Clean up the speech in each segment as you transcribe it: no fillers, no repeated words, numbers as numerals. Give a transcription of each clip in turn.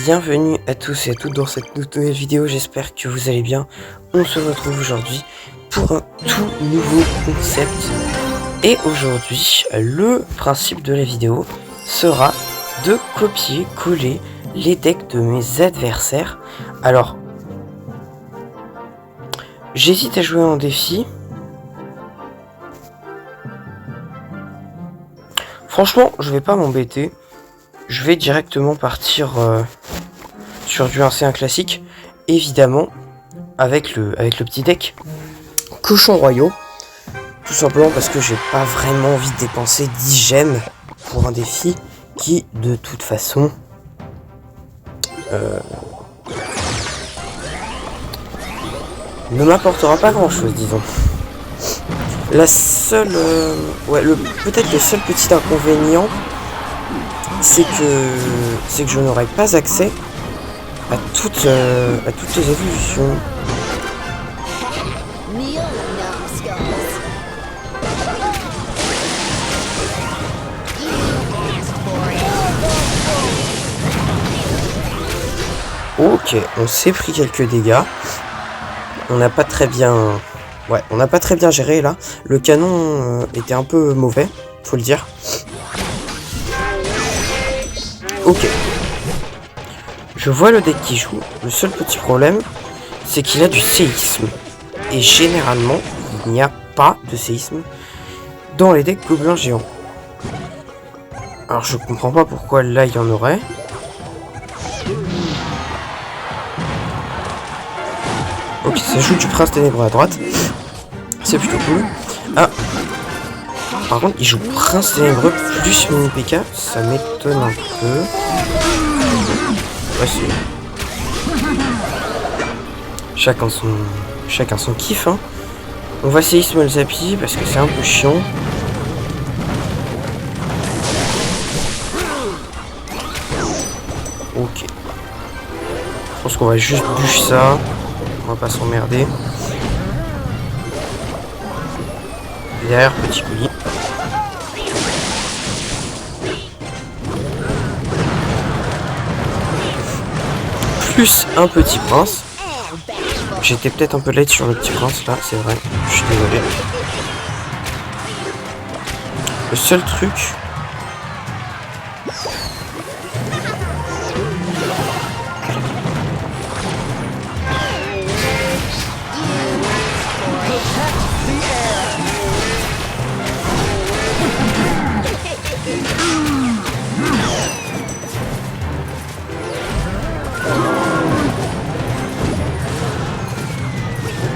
Bienvenue à tous et à toutes dans cette nouvelle vidéo, j'espère que vous allez bien. On se retrouve aujourd'hui pour un tout nouveau concept. Et aujourd'hui, le principe de la vidéo sera de copier-coller les decks de mes adversaires. Alors, j'hésite à jouer en défi. Franchement, je vais pas m'embêter. Je vais directement partir sur du 1C1 classique, évidemment, avec le petit deck Cochons Royaux. Tout simplement parce que j'ai pas vraiment envie de dépenser 10 gemmes pour un défi qui, de toute façon, ne m'apportera pas grand chose, disons. La seule, peut-être le seul petit inconvénient, c'est que je n'aurai pas accès à toutes les évolutions. Ok, on s'est pris quelques dégâts. On n'a pas très bien... Ouais, on n'a pas très bien géré là. Le canon était un peu mauvais, faut le dire. Ok. Je vois le deck qui joue. Le seul petit problème, c'est qu'il a du séisme. Et généralement, il n'y a pas de séisme dans les decks gobelins géants. Alors je comprends pas pourquoi là il y en aurait. Ok, ça joue du prince ténébreux à droite. C'est plutôt cool. Ah. Par contre, il joue prince ténébreux plus mini PK. Ça m'étonne un peu. Ouais, c'est... Chacun son kiff, hein. On va séisme le Zappy parce que c'est un peu chiant. Ok. Je pense qu'on va juste bûcher ça. On va pas s'emmerder. Derrière, petit colis. Plus un petit prince. J'étais peut-être un peu late sur le petit prince là, c'est vrai. Je suis désolé. Le seul truc...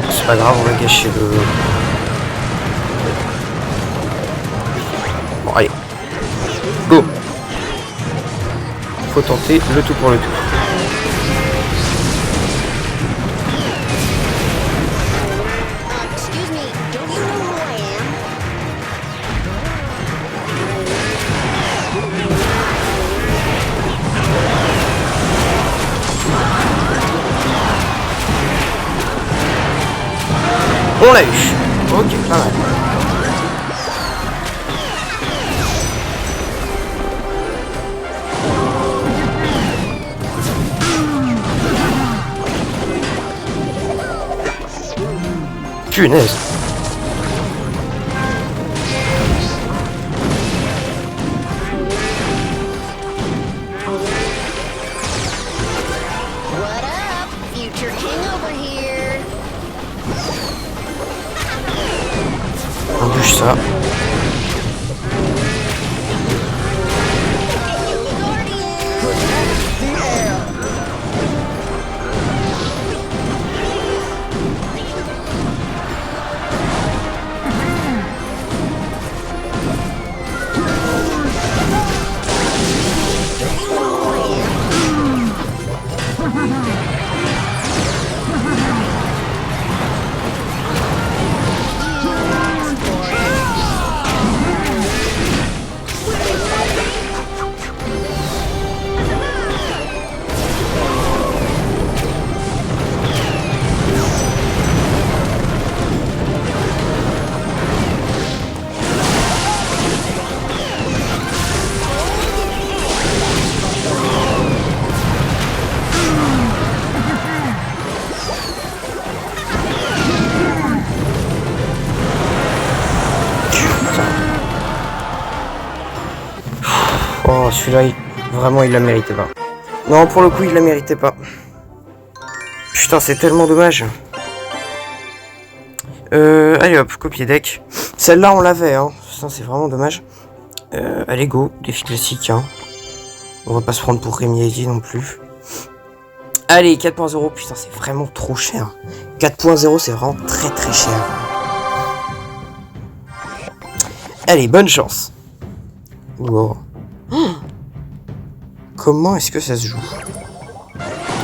C'est pas grave, on va gâcher le... Bon, allez. Go. Faut tenter le tout pour le tout. On l'a eu. Ok, pas mal. Punaise. On bouge ça. Oh, celui-là, vraiment, il la méritait pas. Non, pour le coup, il la méritait pas. Putain, c'est tellement dommage. Allez hop, copier deck. Celle-là, on l'avait, hein. Ça, c'est vraiment dommage. Allez, go, défi classique, hein. On va pas se prendre pour Rémi Heidi non plus. Allez, 4.0, putain, c'est vraiment trop cher. 4.0, c'est vraiment très très cher. Allez, bonne chance. Wow. Comment est-ce que ça se joue?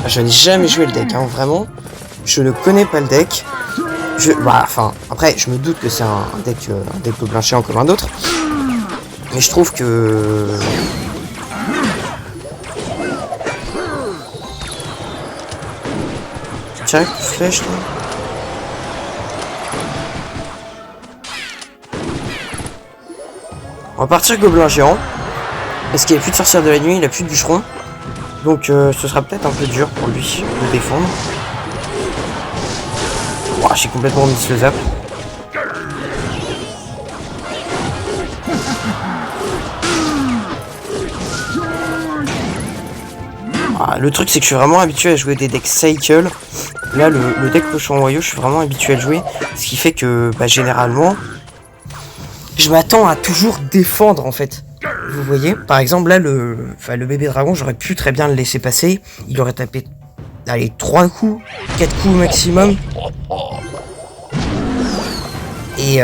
Je n'ai jamais joué le deck, hein, vraiment. Je ne connais pas le deck. Enfin, après, je me doute que c'est un deck gobelin géant comme un autre. Mais je trouve que... Tiens, flèche, là. On va partir gobelin géant. Parce qu'il n'y a plus de sorcière de la nuit, il a plus de bûcheron. Donc ce sera peut-être un peu dur pour lui de défendre. Wow, j'ai complètement mis le zap. Ah, le truc c'est que je suis vraiment habitué à jouer des decks cycle. Là le deck cochon royaux, je suis vraiment habitué à le jouer. Ce qui fait que généralement je m'attends à toujours défendre en fait. Vous voyez, par exemple là le bébé dragon, j'aurais pu très bien le laisser passer. Il aurait tapé, allez, 3 coups, 4 coups maximum. Et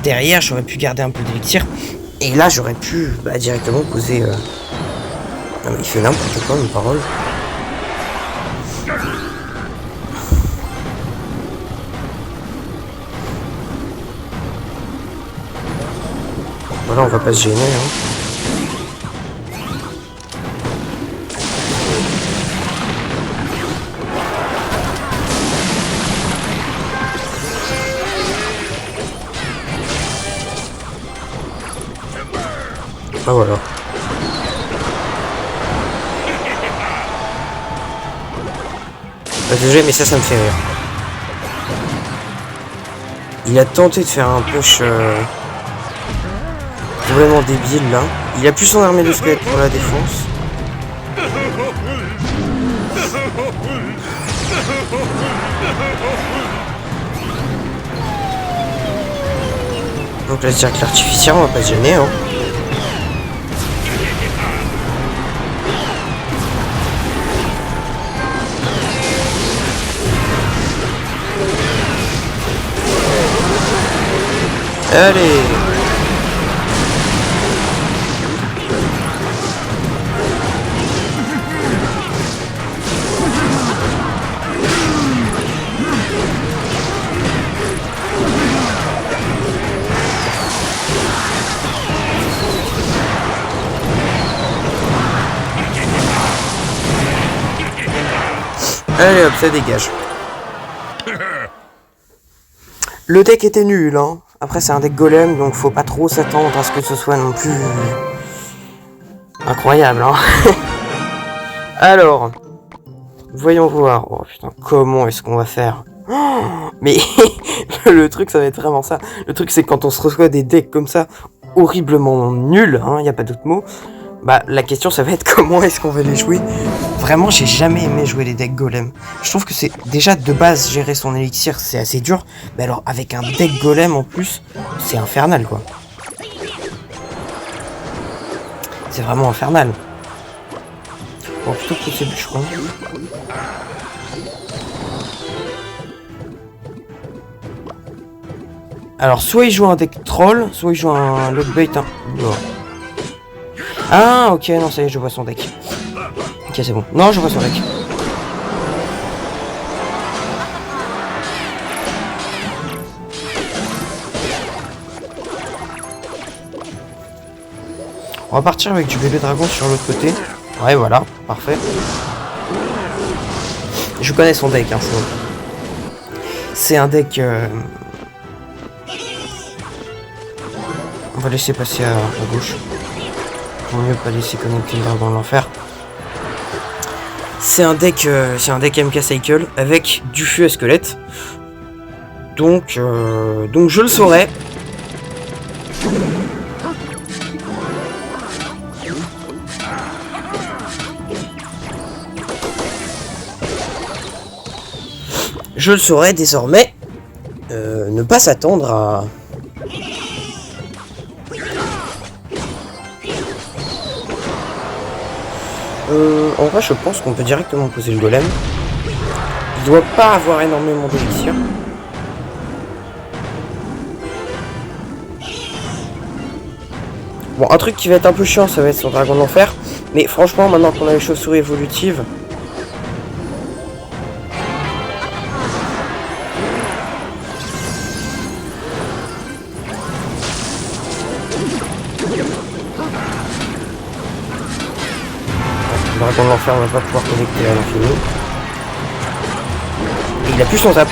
derrière j'aurais pu garder un peu d'élixir. Et là j'aurais pu directement poser... Non mais il fait n'importe quoi, mes paroles. Voilà, on va pas se gêner, hein. Ah voilà. Désolé, mais ça me fait rire. Il a tenté de faire un push vraiment débile là. Il a plus son armée de squelettes pour la défense. Donc là, c'est-à-dire que l'artificiel, on va pas se gêner, hein. Allez. Allez hop, ça dégage. Le deck était nul, hein. Après c'est un deck golem, donc faut pas trop s'attendre à ce que ce soit non plus incroyable, hein. Alors, voyons voir. Oh putain, comment est-ce qu'on va faire? Mais le truc, ça va être vraiment ça. Le truc, c'est quand on se reçoit des decks comme ça, horriblement nuls, hein, y a pas d'autre mot. La question, ça va être comment est-ce qu'on va les jouer. Vraiment, j'ai jamais aimé jouer les decks golem. Je trouve que c'est déjà de base gérer son élixir, c'est assez dur. Mais alors avec un deck golem en plus, c'est infernal quoi. C'est vraiment infernal. Bon, plutôt que c'est bûcheron. Alors soit il joue un deck troll, soit il joue un lockbait. Hein. Oh. Ah ok, non ça y est, je vois son deck. Ok, c'est bon. Non, je vois son deck. On va partir avec du bébé dragon sur l'autre côté. Ouais, voilà, parfait. Je connais son deck, hein, c'est un deck... On va laisser passer à gauche. Vaut mieux pas laisser connecter le dragon dans l'enfer. C'est un deck MK Cycle avec du feu à squelette. Donc je le saurai. je le saurai désormais. Ne pas s'attendre à... en vrai, je pense qu'on peut directement poser le golem. Il doit pas avoir énormément d'élixir. Bon, un truc qui va être un peu chiant, ça va être son dragon de l'enfer. Mais franchement, maintenant qu'on a les chauves-souris évolutives... Le dragon de l'enfer ne va pas pouvoir connecter à l'infini. Et il a plus son zap.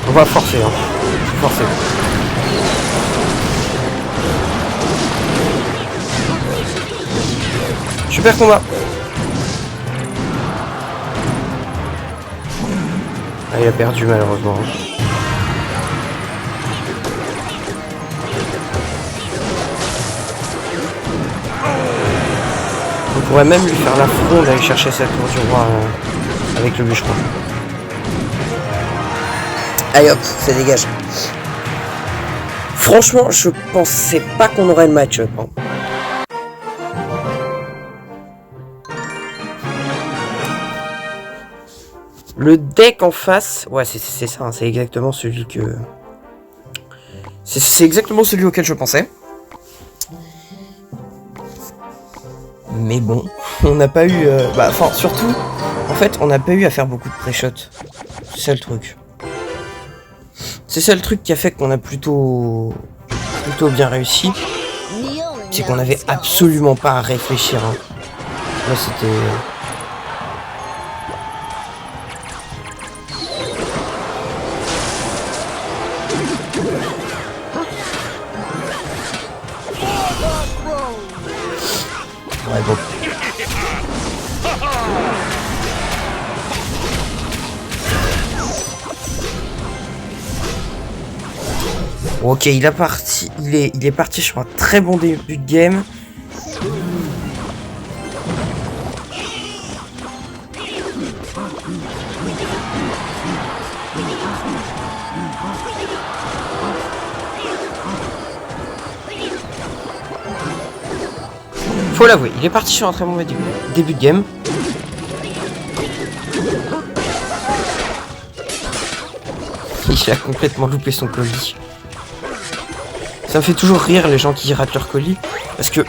On va forcer, hein. Forcer. Super combat. Ah, il a perdu malheureusement. On pourrait même lui faire l'affront d'aller chercher sa tour du roi avec le bûcheron. Allez hop, ça dégage. Franchement, je pensais pas qu'on aurait le match-up. Hein. Le deck en face, ouais, c'est ça, hein, c'est exactement celui que... C'est exactement celui auquel je pensais. Mais bon, on n'a pas eu... enfin, surtout, en fait, on n'a pas eu à faire beaucoup de pré-shots. C'est ça le truc. C'est ça le truc qui a fait qu'on a plutôt bien réussi. C'est qu'on avait absolument pas à réfléchir. Hein. Là, c'était... Ouais, bon. Ok, il est parti sur un très bon début de game. Faut l'avouer, il est parti sur un très bon début de game. Il a complètement loupé son colis. Ça me fait toujours rire les gens qui ratent leur colis. Parce que...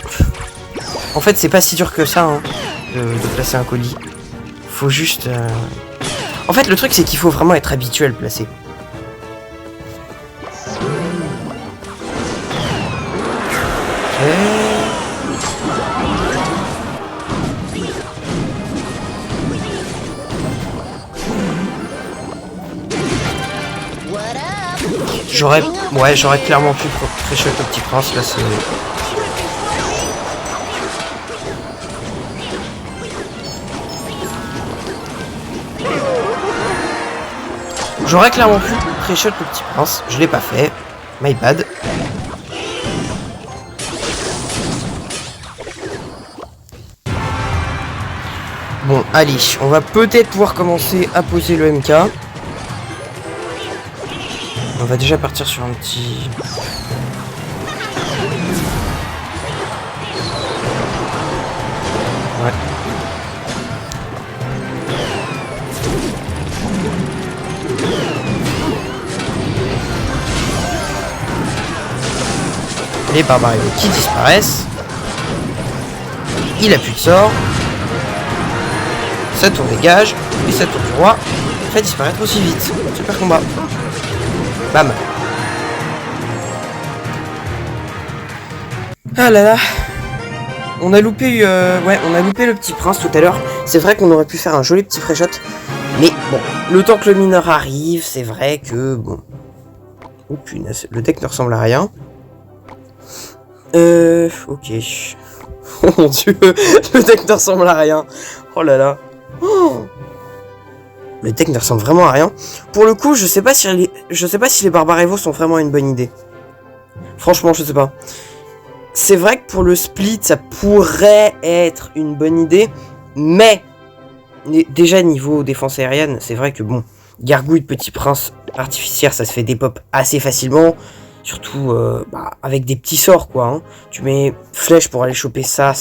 En fait, c'est pas si dur que ça, hein, de placer un colis. Faut juste... En fait, le truc, c'est qu'il faut vraiment être habitué à le placer. J'aurais clairement pu pré-shot au petit prince, là c'est... J'aurais clairement pu pré-shot le petit prince, je l'ai pas fait, my bad. Bon, allez, on va peut-être pouvoir commencer à poser le MK. On va déjà partir sur un petit... Ouais. Les barbares qui disparaissent. Il a plus de sort. Sa tour dégage. Et sa tour du roi fait disparaître aussi vite. Super combat. Bam. Ah là là. On a loupé on a loupé le petit prince tout à l'heure. C'est vrai qu'on aurait pu faire un joli petit pré-shot. Mais bon, le temps que le mineur arrive, c'est vrai que bon. Oh punaise, le deck ne ressemble à rien. Ok. Oh mon dieu, le deck ne ressemble à rien. Oh là là. Oh. Le deck ne ressemble vraiment à rien. Pour le coup, je sais pas si les barbares Evo sont vraiment une bonne idée. Franchement, je sais pas. c'est vrai que pour le split, ça pourrait être une bonne idée, mais déjà niveau défense aérienne, c'est vrai que bon, Gargouille, Petit Prince, Artificière, ça se fait des pop assez facilement, surtout avec des petits sorts quoi. Hein. Tu mets flèche pour aller choper ça,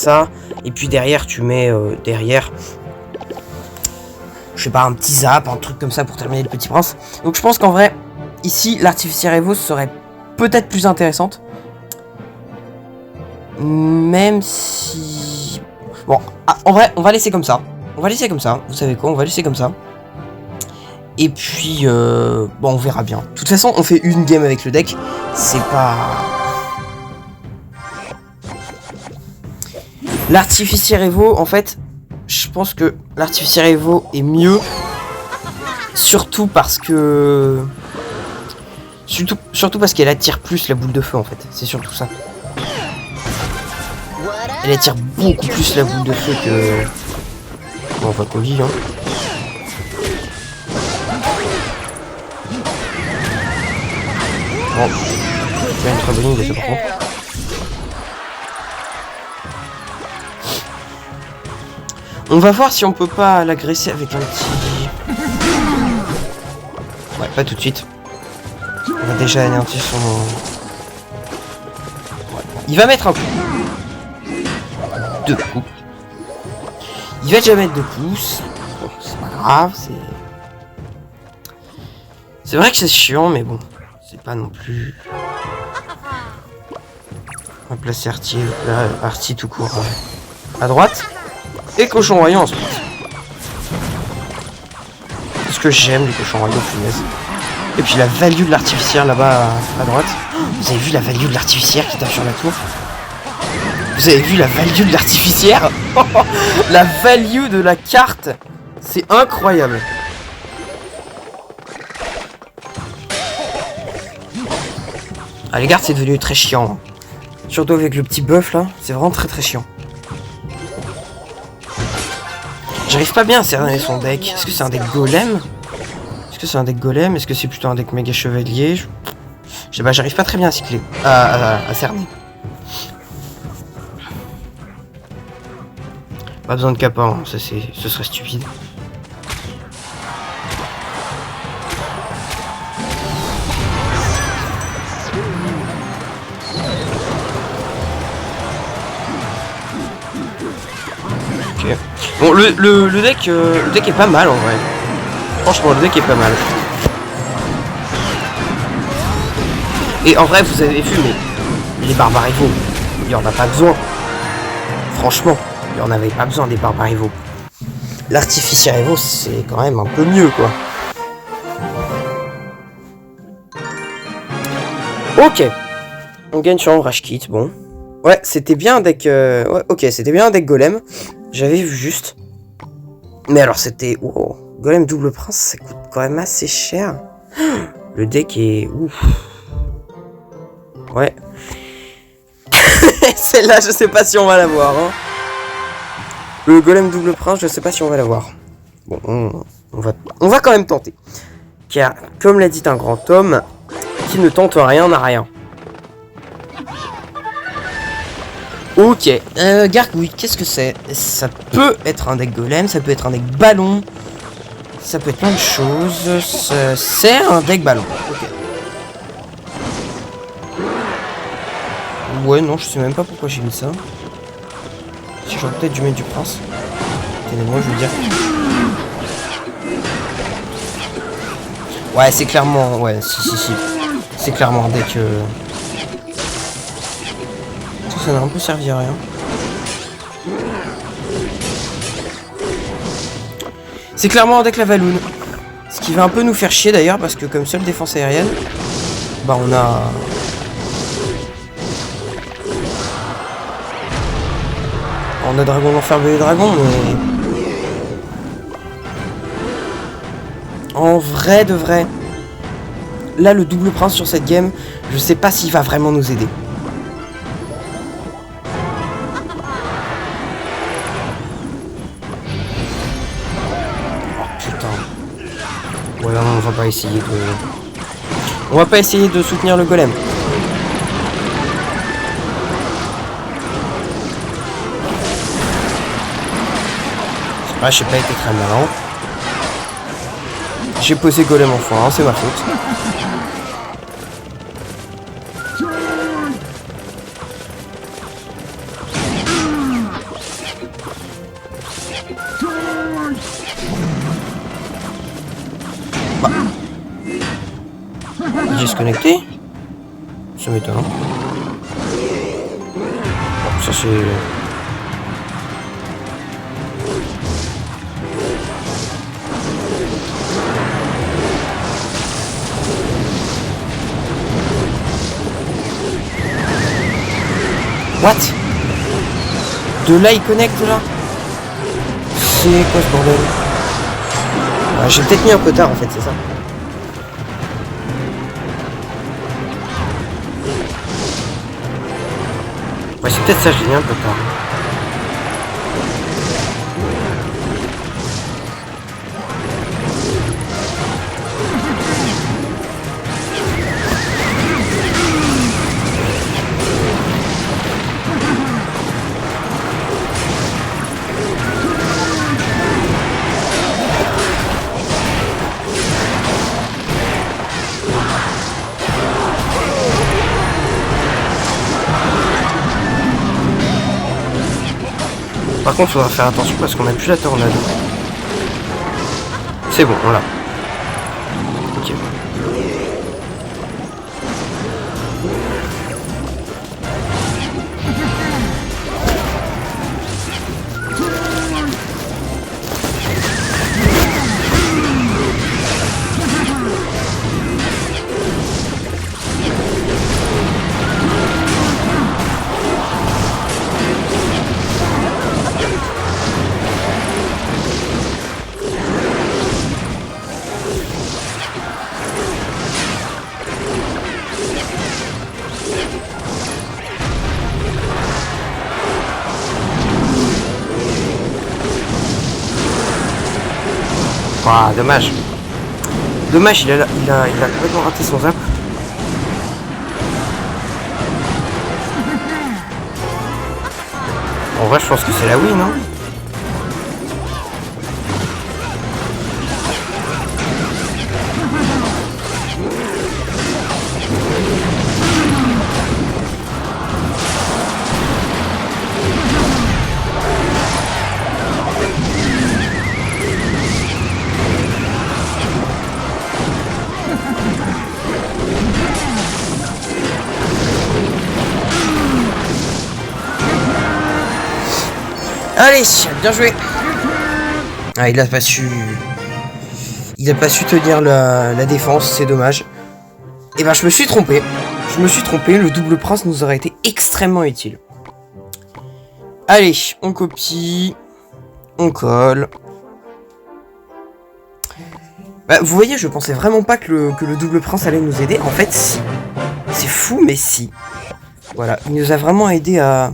et puis derrière tu mets je sais pas, un petit zap, un truc comme ça pour terminer le Petit Prince. Donc je pense qu'en vrai, ici, l'Artificière Evo serait peut-être plus intéressante. Même si... Bon, en vrai, on va laisser comme ça. On va laisser comme ça. Vous savez quoi, on va laisser comme ça. Et puis, bon, on verra bien. De toute façon, on fait une game avec le deck. C'est pas... L'Artificière Evo, en fait... Je pense que l'Artificière Evo est mieux, surtout parce que... Surtout parce qu'elle attire plus la boule de feu en fait, c'est surtout ça. Elle attire beaucoup plus la boule de feu que... Bon, pas qu'on dit, hein. Bon, il y a une très bonne idée, par contre. On va voir si on peut pas l'agresser avec un petit... Ouais, pas tout de suite. On va déjà anéantir son... Ouais. Il va mettre un coup. 2 coups. Il va déjà mettre 2 coups. Bon, c'est pas grave, c'est... C'est vrai que c'est chiant, mais bon. C'est pas non plus... On va placer Artie tout court à droite. Et cochon royaux ensuite. Ce que j'aime les cochons royaux, punaise. Et puis la value de l'artificière là-bas à droite. Vous avez vu la value de l'artificière qui tape sur la tour? Vous avez vu la value de l'artificière? La value de la carte, c'est incroyable. Ah les gardes c'est devenu très chiant. Hein. Surtout avec le petit buff là, c'est vraiment très chiant. J'arrive pas bien à cerner son deck. Est-ce que c'est un deck golem? Est-ce que c'est un deck golem? Est-ce que c'est plutôt un deck méga chevalier? Je sais pas, j'arrive pas très bien à cycler. À cerner. Pas besoin de kappa, hein. Ça ce serait stupide. Ok. Bon, le deck est pas mal en vrai. Franchement, le deck est pas mal. Et en vrai, vous avez vu, mais les barbares rivaux, il y en a pas besoin. Franchement, il y en avait pas besoin des barbares rivaux. L'artificière Evo, c'est quand même un peu mieux, quoi. Ok. On gagne sur un Rage Kit, bon. Ouais, c'était bien un deck... Ouais, ok, c'était bien un deck golem. J'avais vu juste. Mais alors, c'était... Wow. Golem double prince, ça coûte quand même assez cher. Le deck est... Ouf. Ouais. Celle-là, je sais pas si on va l'avoir. Hein. Le golem double prince, je sais pas si on va l'avoir. Bon, on va quand même tenter. Car, comme l'a dit un grand homme, qui ne tente rien n'a rien. Ok, Gargouille, qu'est-ce que c'est? Ça peut être un deck golem, ça peut être un deck ballon, ça peut être plein de choses. C'est un deck ballon. Ok. Ouais, non, je sais même pas pourquoi j'ai mis ça. Si j'aurais peut-être dû mettre du prince. Tenez-moi, je veux dire. Ouais, c'est clairement... Ouais, si. C'est clairement un deck... Ça n'a un peu servi à rien. C'est clairement un deck Lavaloon. Ce qui va un peu nous faire chier d'ailleurs, parce que comme seule défense aérienne, bah on a... On a Dragon d'Enfer et Dragon, mais... En vrai de vrai, là le double prince sur cette game, je sais pas s'il va vraiment nous aider. Ouais, non, on va pas essayer de... On va pas essayer de soutenir le golem. Ah, j'ai pas été très malin. J'ai posé golem en foin, c'est ma faute. Bah. Disconnecté? Ça m'étonne. Bon, ça c'est... What? De là il connecte là? C'est quoi ce bordel? Ah, j'ai peut-être mis un peu tard en fait, c'est ça. Ouais, c'est peut-être ça, je l'ai mis un peu tard. Par contre, il faudra faire attention parce qu'on n'a plus la tornade. C'est bon, on l'a. Ok. Ah, dommage. Dommage, il a complètement raté son zap. En vrai, je pense que c'est la win, non? Allez, bien joué. Ah, il a pas su tenir la défense, c'est dommage. Et ben, je me suis trompé. Le double prince nous aurait été extrêmement utile. Allez, on copie. On colle. Bah, vous voyez, je pensais vraiment pas que le double prince allait nous aider. En fait, si. C'est fou, mais si. Voilà, il nous a vraiment aidé à...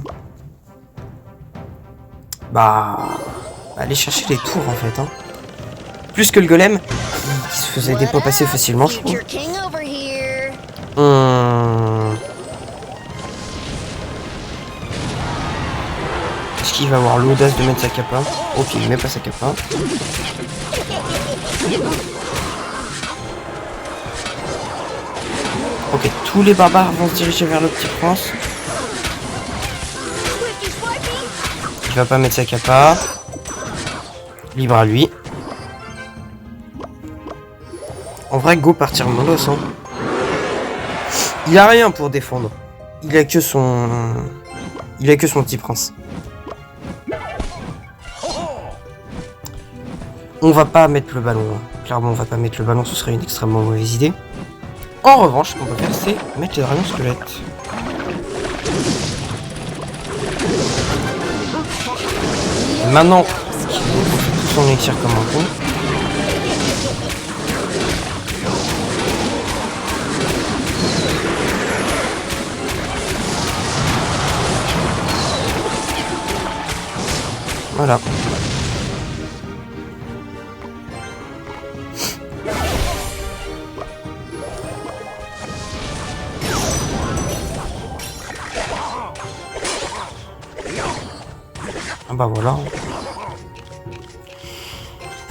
aller chercher les tours en fait. Hein. Plus que le golem, qui se faisait des pop assez facilement, je trouve. Est-ce qu'il va avoir l'audace de mettre sa capa? Ok, il met pas sa capa. Ok, tous les barbares vont se diriger vers le petit prince. Il va pas mettre sa capa. Libre à lui. En vrai, go partir mollos, hein. Il a rien pour défendre. Il a que son petit prince. On va pas mettre le ballon. Hein. Clairement, on va pas mettre le ballon, ce serait une extrêmement mauvaise idée. En revanche, ce qu'on peut faire, c'est mettre les dragons squelettes. Et maintenant, tout son élixir comme un con. Voilà. Ah bah voilà.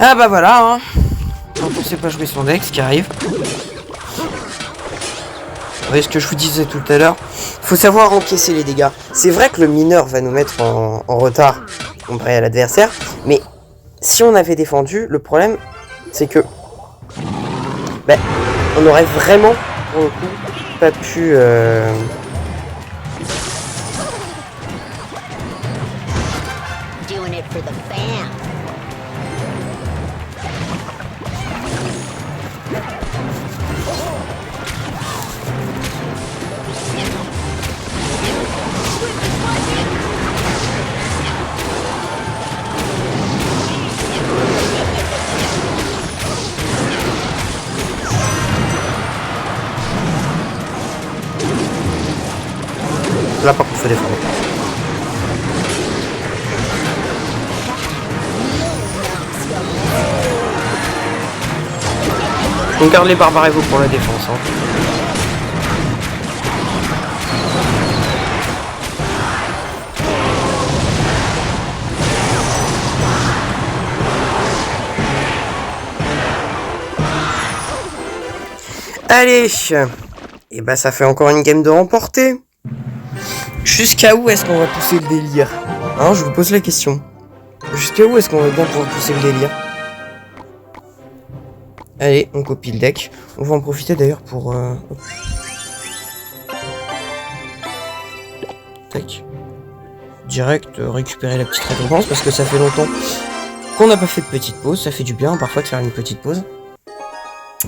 Ah bah voilà, hein. Quand on sait pas jouer son deck, ce qui arrive. Vous voyez ce que je vous disais tout à l'heure. Faut savoir encaisser les dégâts. C'est vrai que le mineur va nous mettre en retard comparé à l'adversaire. Mais si on avait défendu, le problème, c'est que... Ben, on aurait vraiment, pour le coup, pas pu... Doing it for the fam. Là par contre faut défendre. On garde les barbares et vous pour la défense. Hein. Allez, et bah ça fait encore une game de remporter. Jusqu'à où est-ce qu'on va pousser le délire? Hein, je vous pose la question. Jusqu'à où est-ce qu'on va bien pouvoir pousser le délire? Allez, on copie le deck. On va en profiter d'ailleurs pour... Tac. Direct, récupérer la petite récompense parce que ça fait longtemps qu'on n'a pas fait de petite pause. Ça fait du bien parfois de faire une petite pause.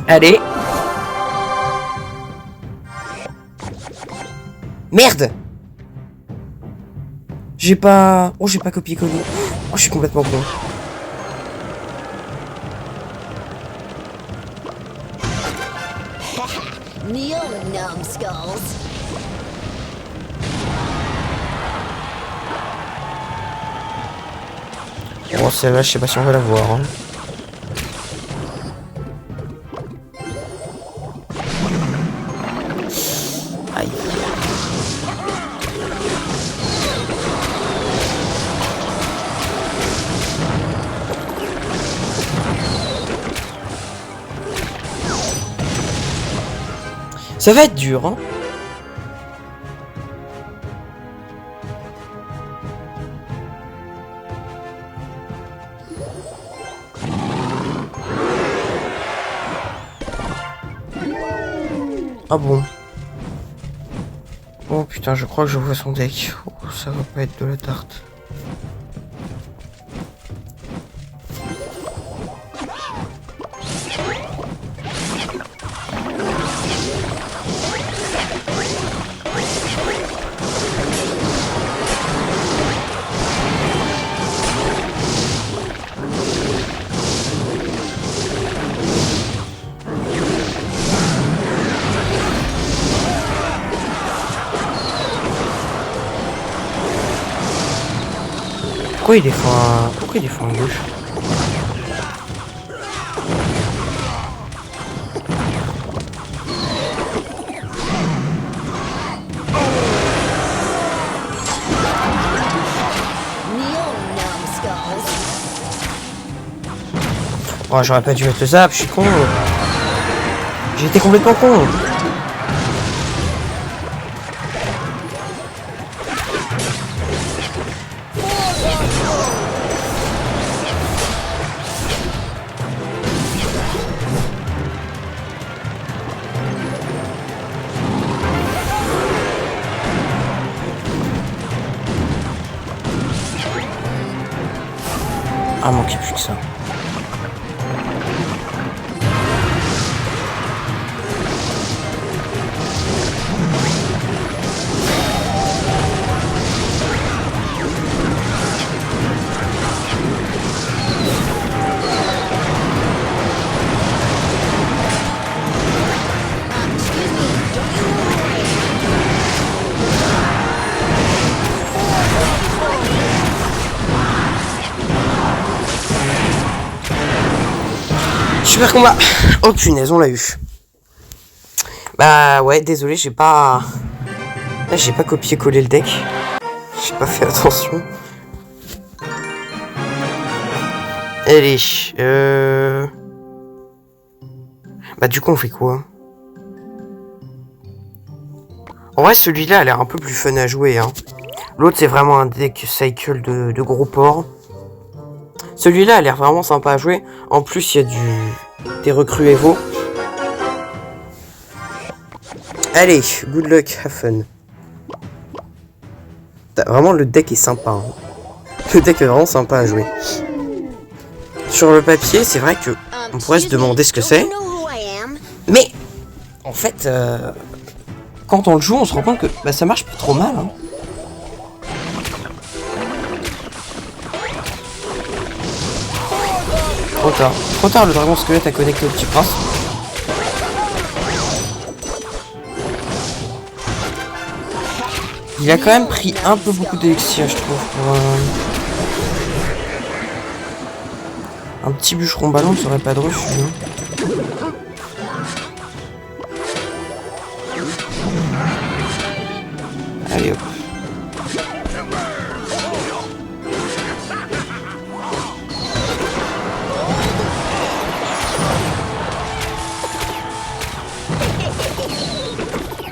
Allez. Merde! J'ai pas... Oh, j'ai pas copié-collé. Oh, je suis complètement con. Kneel, numbskulls. Bon, celle-là, je sais pas si on va la voir. Hein. Aïe. Ça va être dur, hein. Ah bon. Oh putain, je crois que je vois son deck. Oh, ça va pas être de la tarte. Pourquoi il défend à gauche? Oh, j'aurais pas dû mettre le zap, je suis con. J'ai été complètement con. Ah, manquait plus que ça. Super combat. Oh punaise, on l'a eu. Bah ouais, désolé, j'ai pas copié-collé le deck. J'ai pas fait attention. Allez, bah du coup on fait quoi? En vrai celui-là a l'air un peu plus fun à jouer, hein. L'autre c'est vraiment un deck cycle de gros porcs. Celui-là a l'air vraiment sympa à jouer. En plus il y a des recrues Evo. Allez, good luck, have fun. Vraiment le deck est sympa, hein. Le deck est vraiment sympa à jouer. Sur le papier c'est vrai que on pourrait se demander ce que c'est. Mais en fait quand on le joue on se rend compte que bah, ça marche pas trop mal, hein. Trop tard, le dragon squelette a connecté au petit prince. Il a quand même pris un peu beaucoup d'élixir, je trouve, pour un petit bûcheron ballon ne serait pas de refus, hein. Allez hop.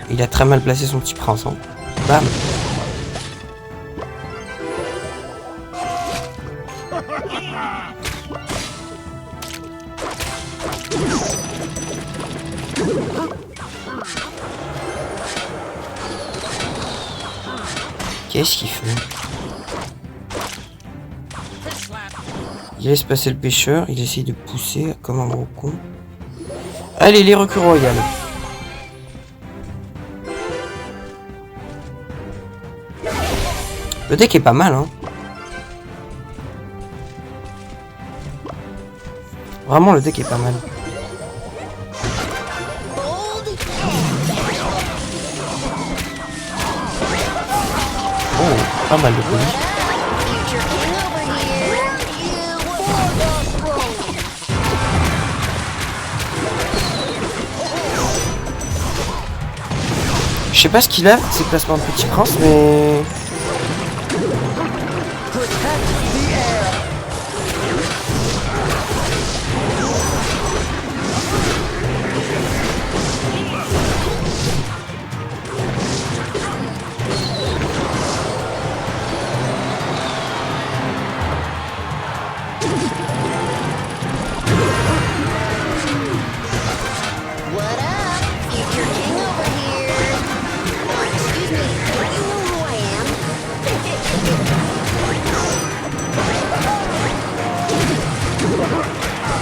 Il a très mal placé son petit prince, hein. Bam. Qu'est-ce qu'il fait? Il laisse passer le pêcheur, il essaye de pousser comme un gros con. Allez, les recrues royales. Le deck est pas mal, hein. Vraiment, le deck est pas mal. Oh, pas mal de colis. Je sais pas ce qu'il a, ses placements de petit prince, mais...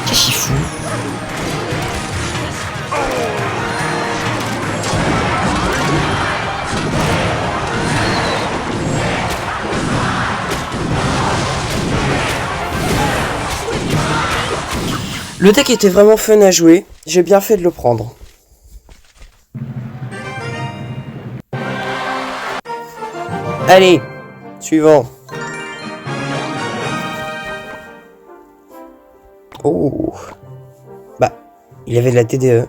Qu'est-ce qu'il fout? Le deck était vraiment fun à jouer, j'ai bien fait de le prendre. Allez, suivant. Oh. Bah, il avait de la TDE.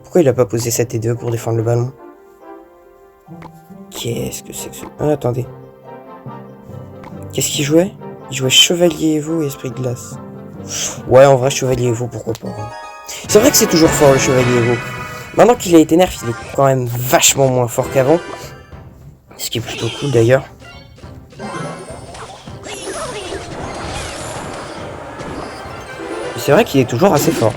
Pourquoi il a pas posé sa TDE pour défendre le ballon? Qu'est-ce que c'est que ce... Ah, attendez. Qu'est-ce qu'il jouait? Il jouait Chevalier Evo et Esprit de Glace. Ouais, en vrai, Chevalier Evo, pourquoi pas. C'est vrai que c'est toujours fort, le Chevalier Evo. Maintenant qu'il a été nerf, il est quand même vachement moins fort qu'avant. Ce qui est plutôt cool, d'ailleurs. C'est vrai qu'il est toujours assez fort.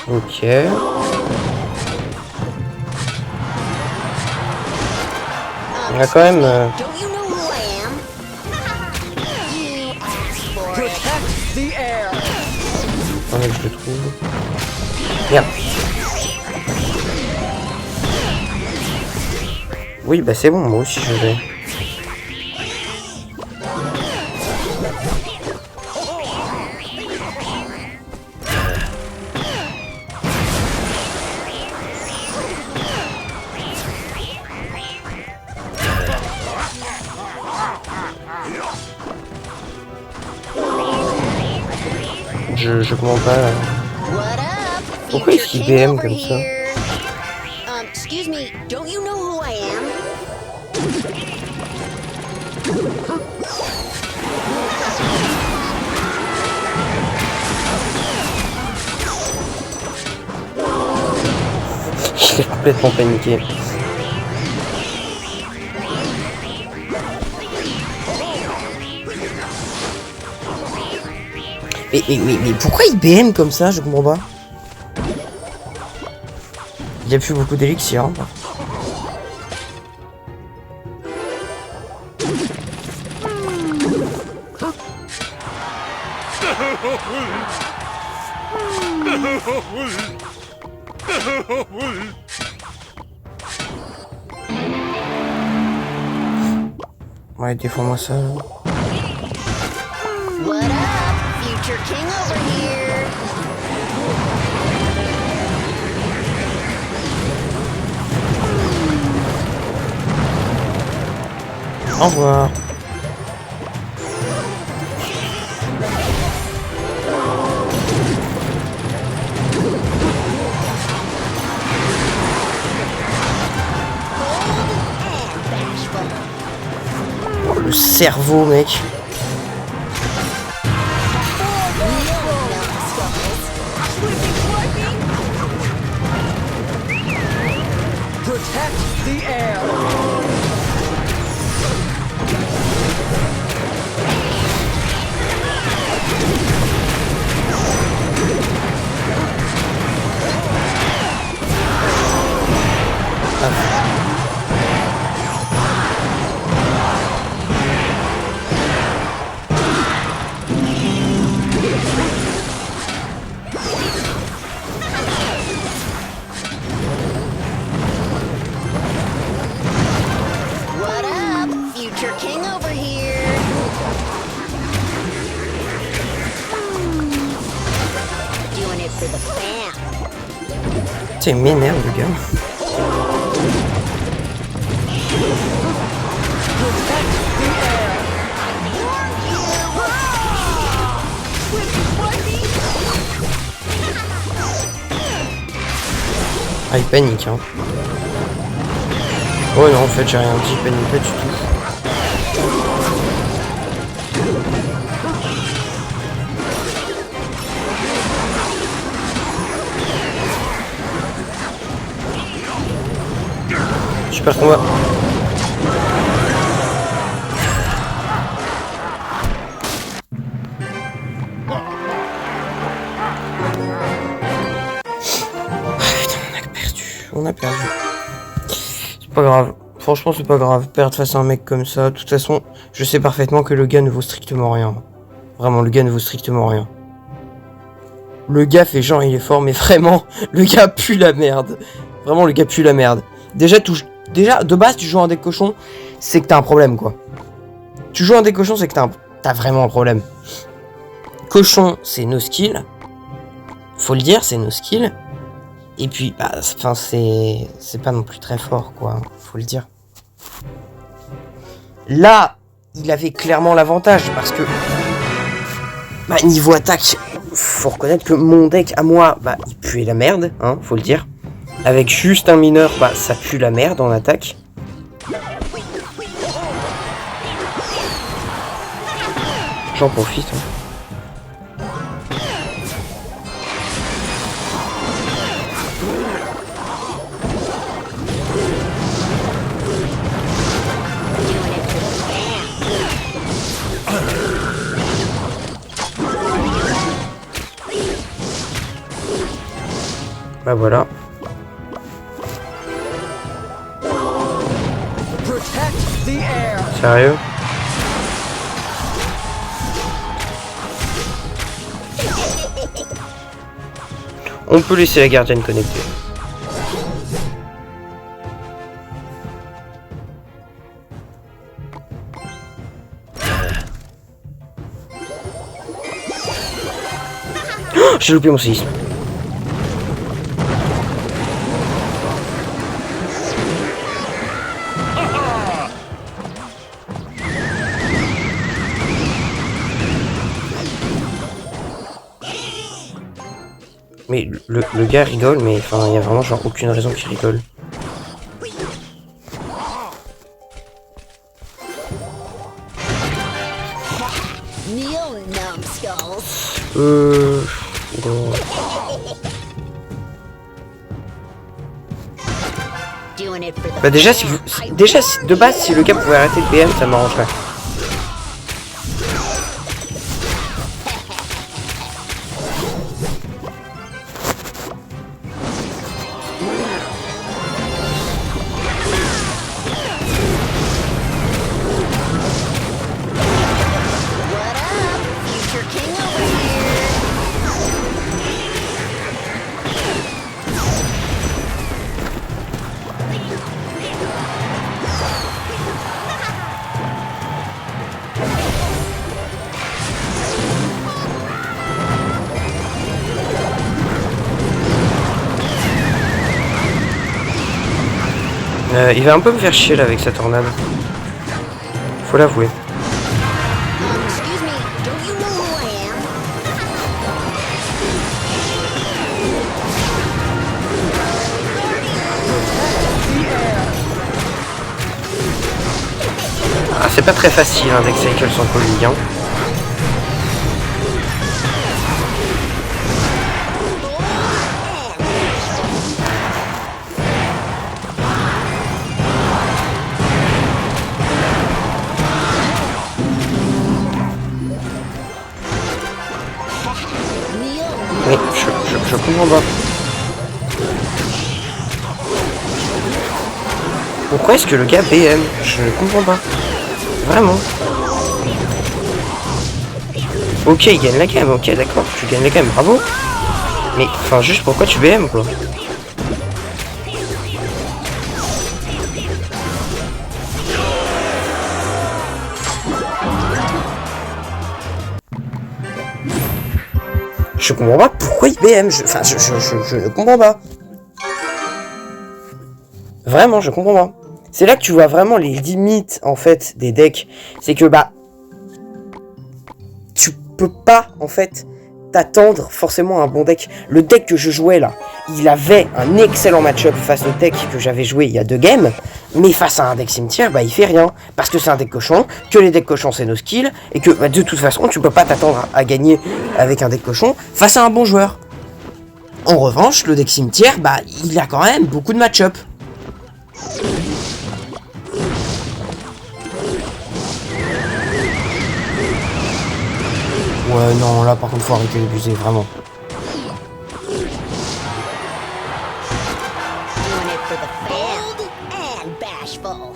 Ok. Il a quand même... Attendez que je le trouve. Merde. Oui, bah c'est bon, moi aussi je vais. Je comprends pas. Pourquoi est-ce qu'il BM comme ça? Excuse me, don't you know who I am? J'ai complètement paniqué. Mais pourquoi il BM comme ça? Je comprends pas. Il y a plus beaucoup d'élixir. Hein. Ouais, défends-moi ça. What up? Future king over here. Au revoir. Oh, le cerveau, mec. Protect the air. What up? Future king over here. Doing it for the fam. Tiens, il m'énerve, le gars. Protect the air. Ah, il panique, hein. Oh non, en fait, j'ai rien dit, il panique pas du tout. Super combat. On a perdu. C'est pas grave. Franchement, c'est pas grave. Perdre face à un mec comme ça. De toute façon, je sais parfaitement que le gars ne vaut strictement rien. Vraiment, le gars ne vaut strictement rien. Le gars fait genre il est fort, mais vraiment, le gars pue la merde. Vraiment, le gars pue la merde. Déjà, de base, tu joues un deck cochon, c'est que t'as un problème, quoi. Tu joues un deck cochon, c'est que t'as vraiment un problème. Cochon, c'est no skill. Faut le dire, c'est no skill. Et puis, bah, enfin, c'est pas non plus très fort, quoi. Faut le dire. Là, il avait clairement l'avantage, parce que... Bah, niveau attaque, faut reconnaître que mon deck, à moi, bah, il puait la merde, hein, faut le dire. Avec juste un mineur, bah, ça pue la merde en attaque. J'en profite, hein. Bah voilà. Protect the air. Sérieux? On peut laisser la gardienne connectée. Oh, j'ai loupé mon séisme. Mais le gars rigole, mais enfin, il y a vraiment genre aucune raison qu'il rigole. Kneel, numbskulls. Bon. Doing it for the Bah déjà, si vous, déjà de base, si le gars pouvait arrêter le BM, ça m'arrangerait. What up? Future king over here. Il va un peu me faire chier là avec sa tornade. Faut l'avouer. Excuse me, don't you know who I am? Ah, c'est pas très facile hein, Deck Cycle sans Collie, hein. Oui, je comprends pas. Pourquoi est-ce que le gars BM? Je ne comprends pas. Vraiment. Ok, il gagne la game, ok, d'accord, tu gagnes la game, bravo. Mais, enfin, juste pourquoi tu BM, quoi? Je comprends pas pourquoi il BM, enfin, je ne comprends pas. Vraiment, je comprends pas. C'est là que tu vois vraiment les limites, en fait, des decks. C'est que, bah, tu peux pas, en fait, t'attendre forcément à un bon deck. Le deck que je jouais, là, il avait un excellent match-up face au deck que j'avais joué il y a 2 games. Mais face à un deck cimetière, bah, il fait rien. Parce que c'est un deck cochon, que les decks cochons, c'est nos skills, et que, bah, de toute façon, tu peux pas t'attendre à gagner avec un deck cochon face à un bon joueur. En revanche, le deck cimetière, bah, il a quand même beaucoup de match-up. Ouais, non, là par contre faut arrêter d'abuser, vraiment. Doing it for the bold and bashful.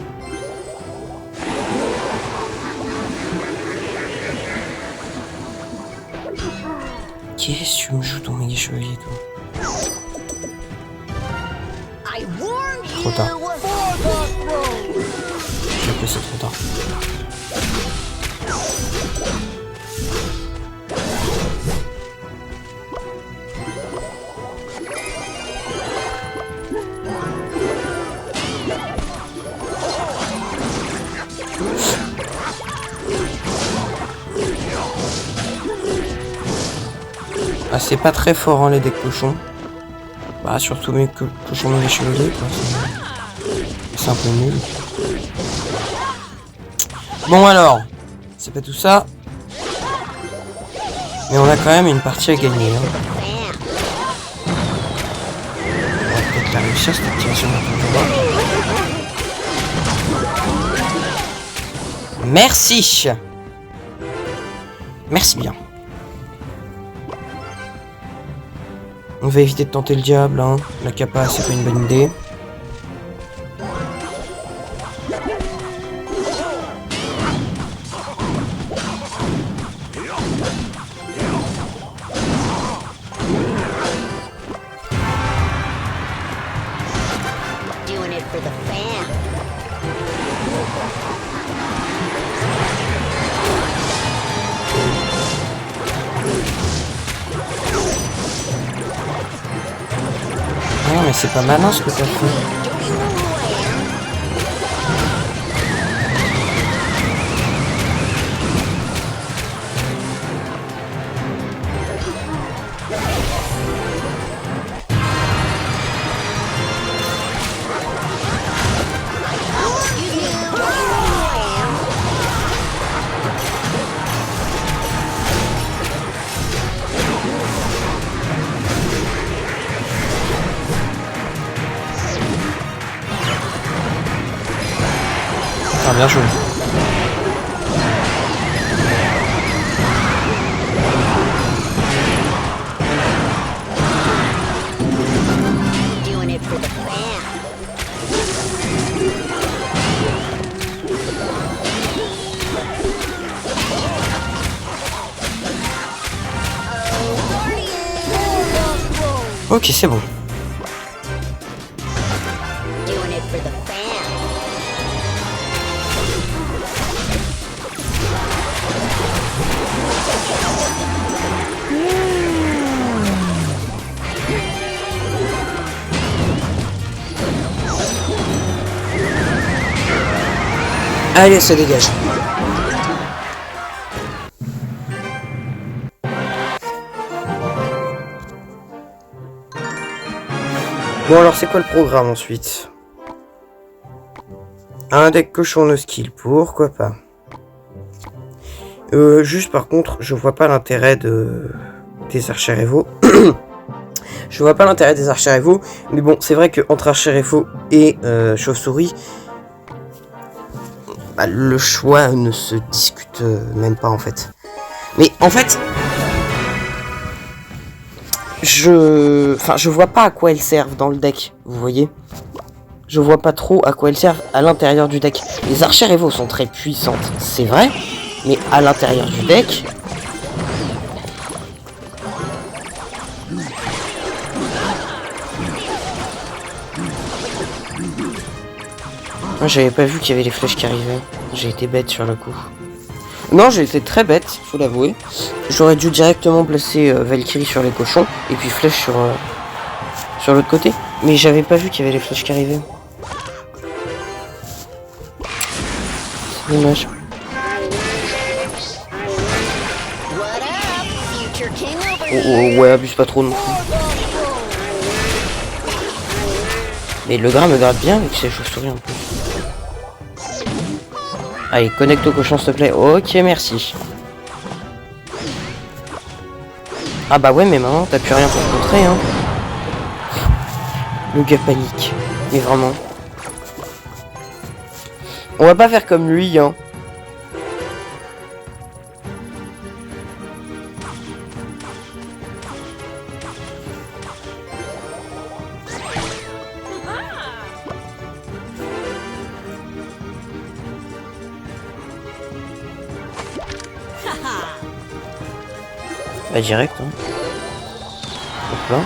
Qu'est-ce que tu me joues ton méga chevalier, toi? I warned you. Trop tard. J'ai appelé ça trop tard. Ah, c'est pas très fort hein, les decks cochons. Bah surtout mes cochons dans les chevaliers quoi. C'est un peu nul. Bon alors, c'est pas tout ça. Mais on a quand même une partie à gagner. Hein. On va peut-être la réussir cette activation de Merci. Merci bien. On va éviter de tenter le diable, hein. La capa, c'est pas une bonne idée. Doing it for the fam. Non mais c'est pas malin ce que t'as fait. Ah, bien joué. Doing it for the fam. Ok, c'est bon. Doing it for the fam. Allez, ça dégage. Bon, alors c'est quoi le programme ensuite? Un deck cochon no skill, pourquoi pas. Juste par contre, je vois pas l'intérêt des archers Evo. Je vois pas l'intérêt des archers Evo, mais bon, c'est vrai que entre archers Evo et chauve-souris, bah, le choix ne se discute même pas en fait. Mais en fait, je vois pas à quoi elles servent dans le deck, vous voyez. Je vois pas trop à quoi elles servent à l'intérieur du deck. Les archers Evo sont très puissantes, c'est vrai, mais à l'intérieur du deck... Moi, j'avais pas vu qu'il y avait les flèches qui arrivaient. J'ai été bête sur le coup. Non, j'ai été très bête, faut l'avouer. J'aurais dû directement placer Valkyrie sur les cochons et puis flèche sur l'autre côté. Mais j'avais pas vu qu'il y avait les flèches qui arrivaient. C'est dommage. What up, future king over Oh, here? oh, ouais, abuse pas trop non plus. Mais le gras me gratte bien avec ses chauves-souris en plus. Allez, connecte au cochon s'il te plaît. Ok, merci. Ah bah ouais, mais maman, t'as plus rien pour te montrer, hein. Le gars panique. Mais vraiment. On va pas faire comme lui, hein. Bah direct, hein. Hop là.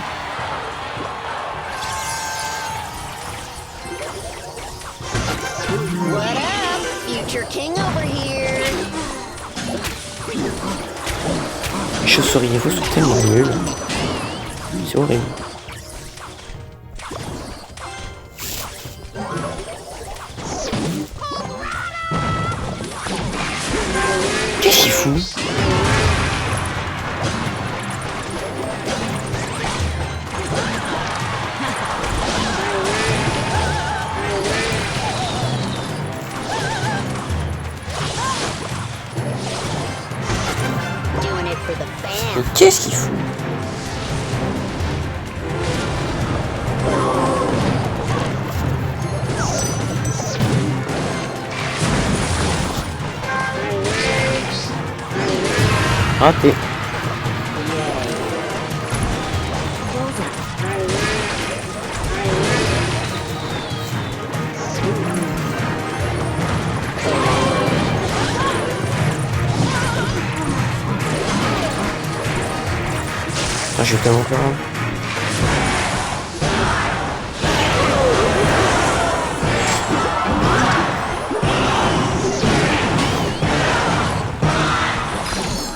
What up, future king over here? Les chauves-souris Evo sont tellement nuls. C'est horrible. Qu'est-ce qu'il fout? Doing it for the fam. Mais qu'est-ce qu'il fout? Raté. Ah, j'ai tellement peur.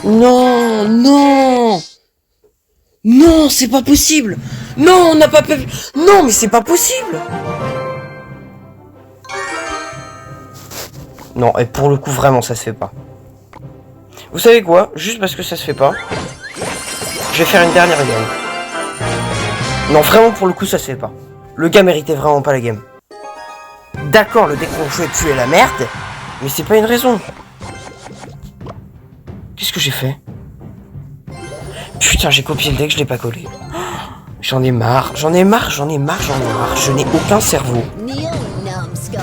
Non, non, non, c'est pas possible. Non, on n'a pas pu. Non, mais c'est pas possible. Non, et pour le coup, vraiment, ça se fait pas. Vous savez quoi? Juste parce que ça se fait pas, je vais faire une dernière game. Non, vraiment, pour le coup, ça se fait pas. Le gars méritait vraiment pas la game. D'accord, le deck qu'on jouait dessus est la merde, mais c'est pas une raison. Qu'est-ce que j'ai fait? Putain, j'ai copié le deck, je l'ai pas collé. J'en ai marre, j'en ai marre, j'en ai marre, j'en ai marre. Je n'ai aucun cerveau. Kneel, numbskulls.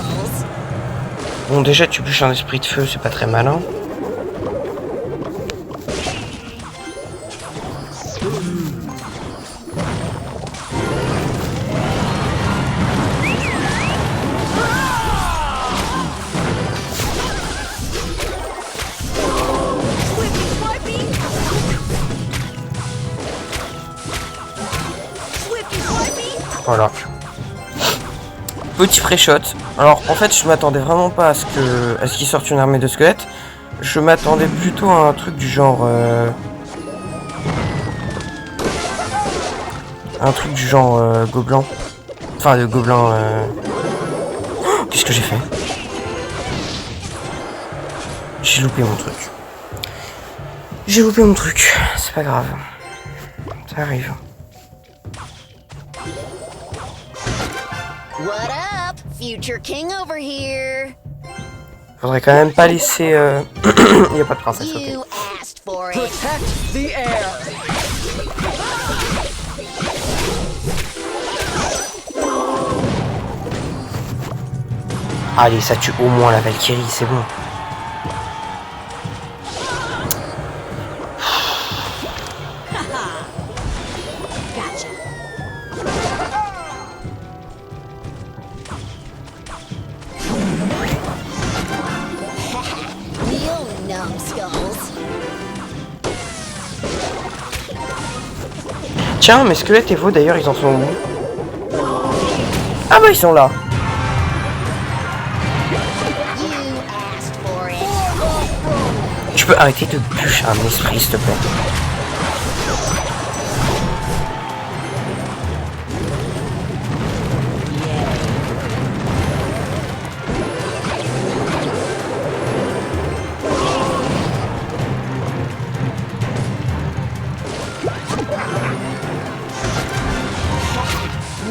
Bon, déjà, tu bûches un esprit de feu, c'est pas très malin. Voilà. Petit pré-shot. Alors en fait je m'attendais vraiment pas à ce qu'il sorte une armée de squelettes. Je m'attendais plutôt à un truc du genre gobelin. Enfin de gobelin oh, qu'est-ce que j'ai fait? J'ai loupé mon truc. J'ai loupé mon truc. C'est pas grave. Ça arrive. What up? Future king over here. Faudrait quand même pas laisser il y a pas de princesse, ok. You asked for it. Protect the air. Allez, ça tue au moins la Valkyrie, c'est bon. Gotcha. You numbskulls. Tiens, mes squelettes et vous d'ailleurs, ils en sont où? Ah bah ils sont là. You asked for it. Tu peux arrêter de bûcher un esprit, s'il te plaît.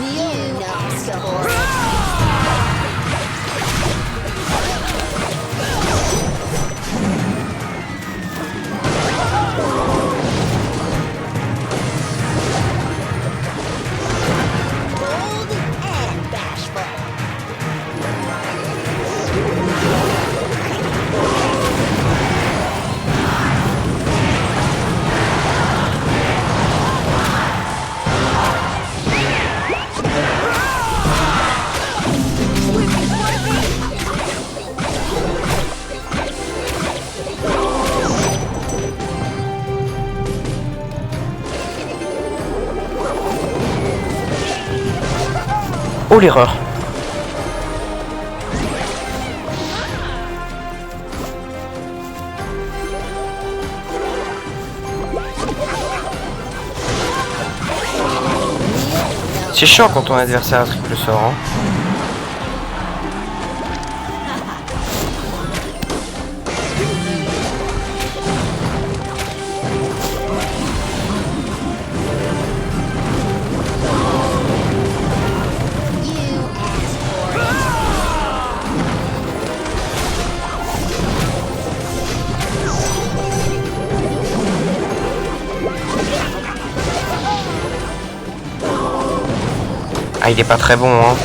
You numbskulls. Bold and bashful. Oh l'erreur. C'est chiant quand ton adversaire a triple sort, hein. You asked for it. Ah il est pas très bon, hein.